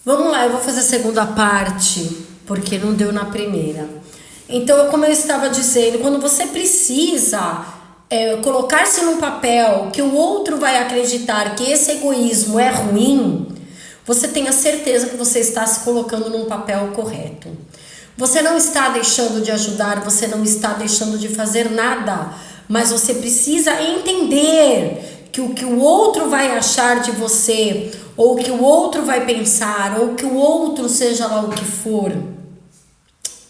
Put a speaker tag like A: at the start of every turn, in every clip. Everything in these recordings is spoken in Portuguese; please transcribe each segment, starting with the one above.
A: Vamos lá, eu vou fazer a segunda parte, porque não deu na primeira. Então, como eu estava dizendo, quando você precisa colocar-se num papel que o outro vai acreditar que esse egoísmo é ruim, você tenha certeza que você está se colocando num papel correto. Você não está deixando de ajudar, você não está deixando de fazer nada, mas você precisa entender que o que o outro vai achar de você, ou que o outro vai pensar, ou que o outro, seja lá o que for,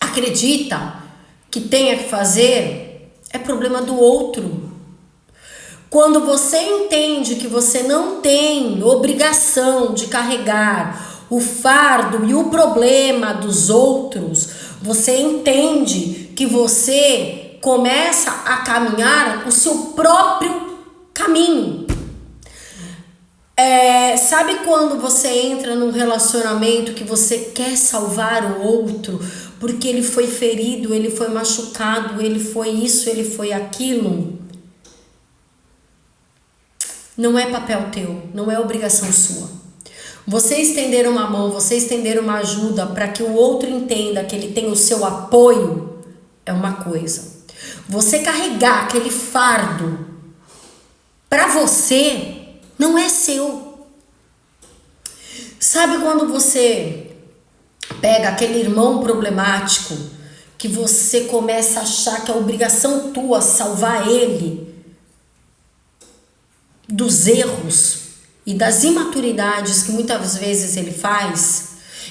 A: acredita que tenha que fazer, é problema do outro. Quando você entende que você não tem obrigação de carregar o fardo e o problema dos outros, você entende que você começa a caminhar o seu próprio caminho. Sabe quando você entra num relacionamento que você quer salvar o outro porque ele foi ferido, ele foi machucado, ele foi isso, ele foi aquilo? Não é papel teu, não é obrigação sua. Você estender uma mão, você estender uma ajuda para que o outro entenda que ele tem o seu apoio é uma coisa. Você carregar aquele fardo para você não é seu. Sabe quando você pega aquele irmão problemático que você começa a achar que é obrigação tua salvar ele dos erros e das imaturidades que muitas vezes ele faz,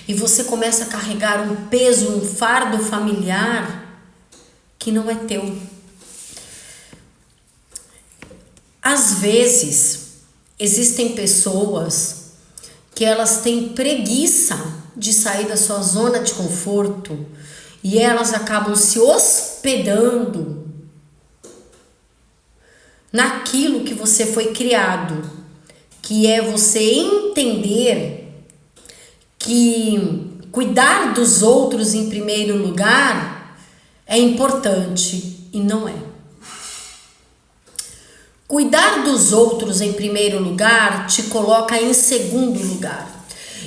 A: e você começa a carregar um peso, um fardo familiar que não é teu. Às vezes existem pessoas que elas têm preguiça de sair da sua zona de conforto e elas acabam se hospedando naquilo que você foi criado, que é você entender que cuidar dos outros em primeiro lugar é importante e não é. Cuidar dos outros em primeiro lugar te coloca em segundo lugar.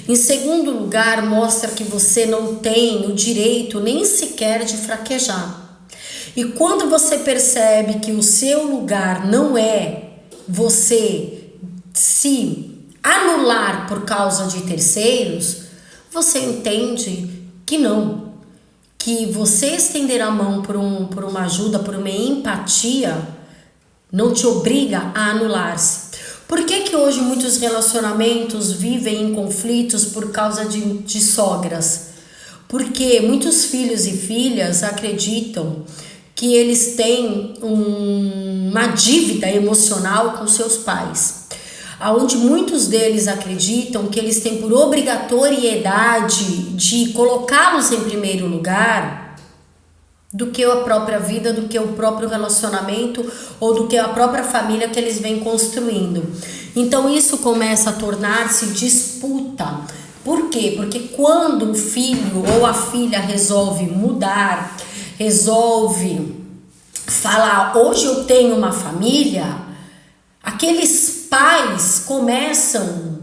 A: Em segundo lugar, mostra que você não tem o direito nem sequer de fraquejar. E quando você percebe que o seu lugar não é você se anular por causa de terceiros, você entende que não. Que você estender a mão por uma ajuda, por uma empatia, não te obriga a anular-se. Por que hoje muitos relacionamentos vivem em conflitos por causa de sogras? Porque muitos filhos e filhas acreditam que eles têm uma dívida emocional com seus pais, onde muitos deles acreditam que eles têm por obrigatoriedade de colocá-los em primeiro lugar do que a própria vida, do que o próprio relacionamento ou do que a própria família que eles vêm construindo. Então isso começa a tornar-se disputa. Por quê? Porque quando o filho ou a filha resolve mudar, resolve falar, hoje eu tenho uma família, aqueles pais começam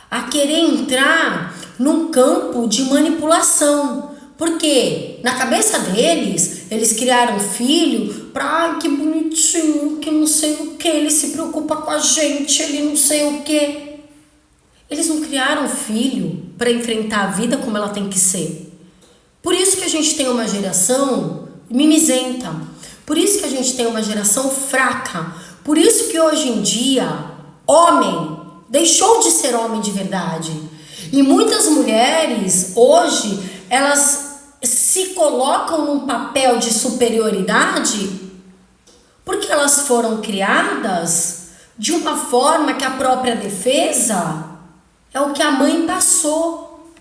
A: a querer entrar num campo de manipulação. Porque na cabeça deles, eles criaram filho pra, que bonitinho, que não sei o que, ele se preocupa com a gente, ele não sei o que. Eles não criaram filho para enfrentar a vida como ela tem que ser. Por isso que a gente tem uma geração mimizenta, por isso que a gente tem uma geração fraca, por isso que hoje em dia, homem deixou de ser homem de verdade. E muitas mulheres hoje, elas se colocam num papel de superioridade porque elas foram criadas de uma forma que a própria defesa é o que a mãe passou.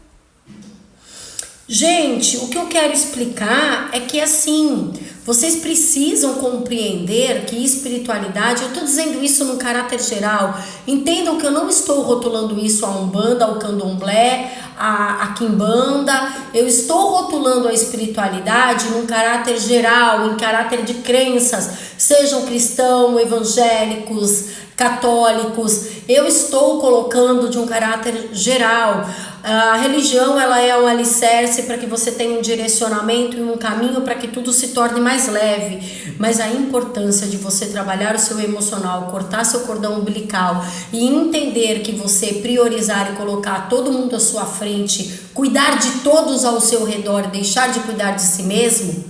A: Gente, o que eu quero explicar é que assim, vocês precisam compreender que espiritualidade, eu estou dizendo isso num caráter geral, entendam que eu não estou rotulando isso a Umbanda, ao Candomblé, a Quimbanda, eu estou rotulando a espiritualidade num caráter geral, em caráter de crenças, sejam cristãos, evangélicos, católicos. Eu estou colocando de um caráter geral. A religião, ela é um alicerce para que você tenha um direcionamento e um caminho para que tudo se torne mais leve. Mas a importância de você trabalhar o seu emocional, cortar seu cordão umbilical e entender que você priorizar e colocar todo mundo à sua frente, cuidar de todos ao seu redor e deixar de cuidar de si mesmo,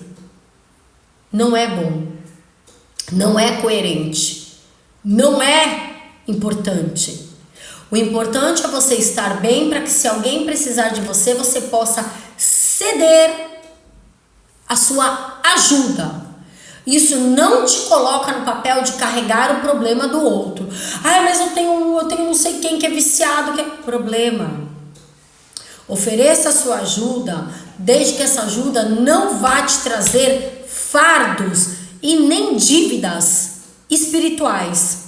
A: não é bom, não é coerente, não é importante. O importante é você estar bem para que, se alguém precisar de você, você possa ceder a sua ajuda. Isso não te coloca no papel de carregar o problema do outro. Ah, mas eu tenho não sei quem que é viciado, que é problema. Ofereça a sua ajuda, desde que essa ajuda não vá te trazer fardos e nem dívidas espirituais.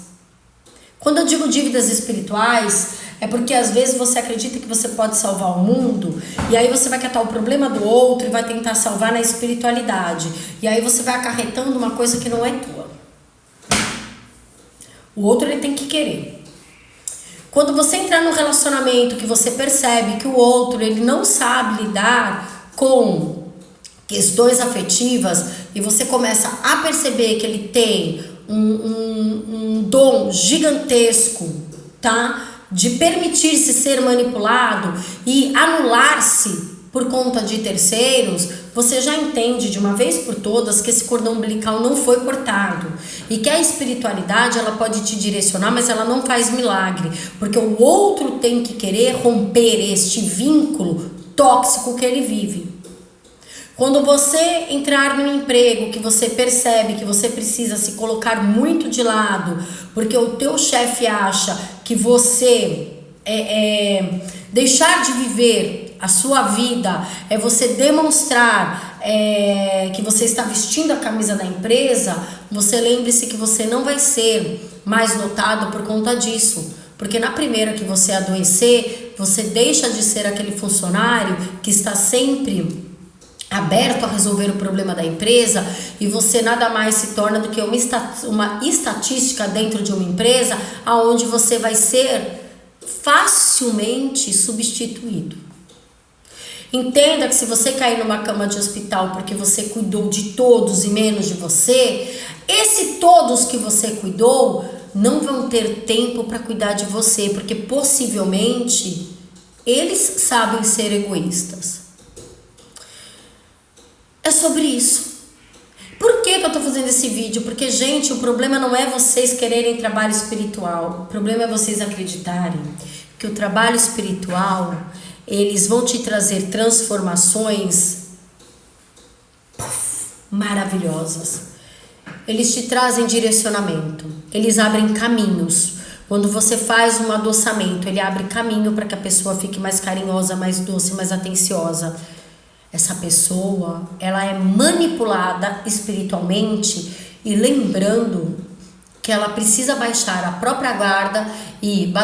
A: Quando eu digo dívidas espirituais, é porque às vezes você acredita que você pode salvar o mundo, e aí você vai catar o problema do outro e vai tentar salvar na espiritualidade. E aí você vai acarretando uma coisa que não é tua. O outro, ele tem que querer. Quando você entrar num relacionamento que você percebe que o outro, ele não sabe lidar com questões afetivas, e você começa a perceber que ele tem um dom gigantesco, tá? De permitir-se ser manipulado e anular-se por conta de terceiros, você já entende de uma vez por todas que esse cordão umbilical não foi cortado e que a espiritualidade, ela pode te direcionar, mas ela não faz milagre, porque o outro tem que querer romper este vínculo tóxico que ele vive. Quando você entrar no emprego que você percebe que você precisa se colocar muito de lado, porque o teu chefe acha que você deixar de viver a sua vida é você demonstrar que você está vestindo a camisa da empresa, você lembre-se que você não vai ser mais notado por conta disso. Porque na primeira que você adoecer, você deixa de ser aquele funcionário que está sempre aberto a resolver o problema da empresa, e você nada mais se torna do que uma estatística dentro de uma empresa, aonde você vai ser facilmente substituído. Entenda que se você cair numa cama de hospital porque você cuidou de todos e menos de você, esse todos que você cuidou não vão ter tempo para cuidar de você, porque possivelmente eles sabem ser egoístas. É sobre isso. Por que eu tô fazendo esse vídeo? Porque, gente, o problema não é vocês quererem trabalho espiritual. O problema é vocês acreditarem que o trabalho espiritual, eles vão te trazer transformações maravilhosas. Eles te trazem direcionamento. Eles abrem caminhos. Quando você faz um adoçamento, ele abre caminho para que a pessoa fique mais carinhosa, mais doce, mais atenciosa. Essa pessoa, ela é manipulada espiritualmente, e lembrando que ela precisa baixar a própria guarda e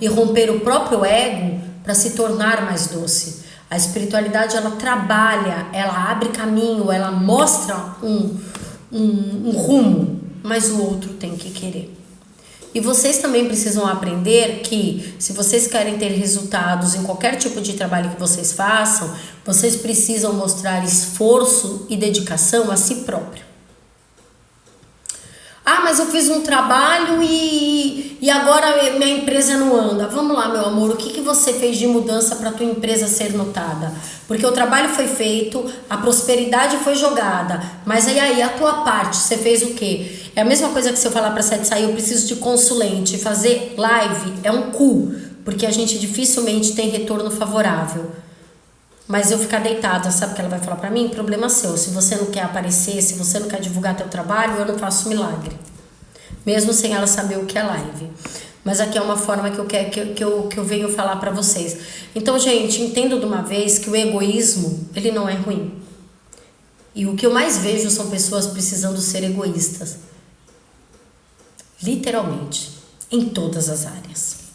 A: romper o próprio ego para se tornar mais doce. A espiritualidade, ela trabalha, ela abre caminho, ela mostra um rumo, mas o outro tem que querer. E vocês também precisam aprender que, se vocês querem ter resultados em qualquer tipo de trabalho que vocês façam, vocês precisam mostrar esforço e dedicação a si próprio. Ah, mas eu fiz um trabalho e agora minha empresa não anda. Vamos lá, meu amor, o que você fez de mudança para a tua empresa ser notada? Porque o trabalho foi feito, a prosperidade foi jogada, mas aí a tua parte, você fez o quê? É a mesma coisa que se eu falar para Sete sair, eu preciso de consulente, fazer live é um cu, porque a gente dificilmente tem retorno favorável. Mas eu ficar deitada, sabe o que ela vai falar pra mim? Problema seu. Se você não quer aparecer, se você não quer divulgar teu trabalho, eu não faço milagre. Mesmo sem ela saber o que é live. Mas aqui é uma forma que eu venho falar pra vocês. Então, gente, entendo de uma vez que o egoísmo, ele não é ruim. E o que eu mais vejo são pessoas precisando ser egoístas. Literalmente. Em todas as áreas.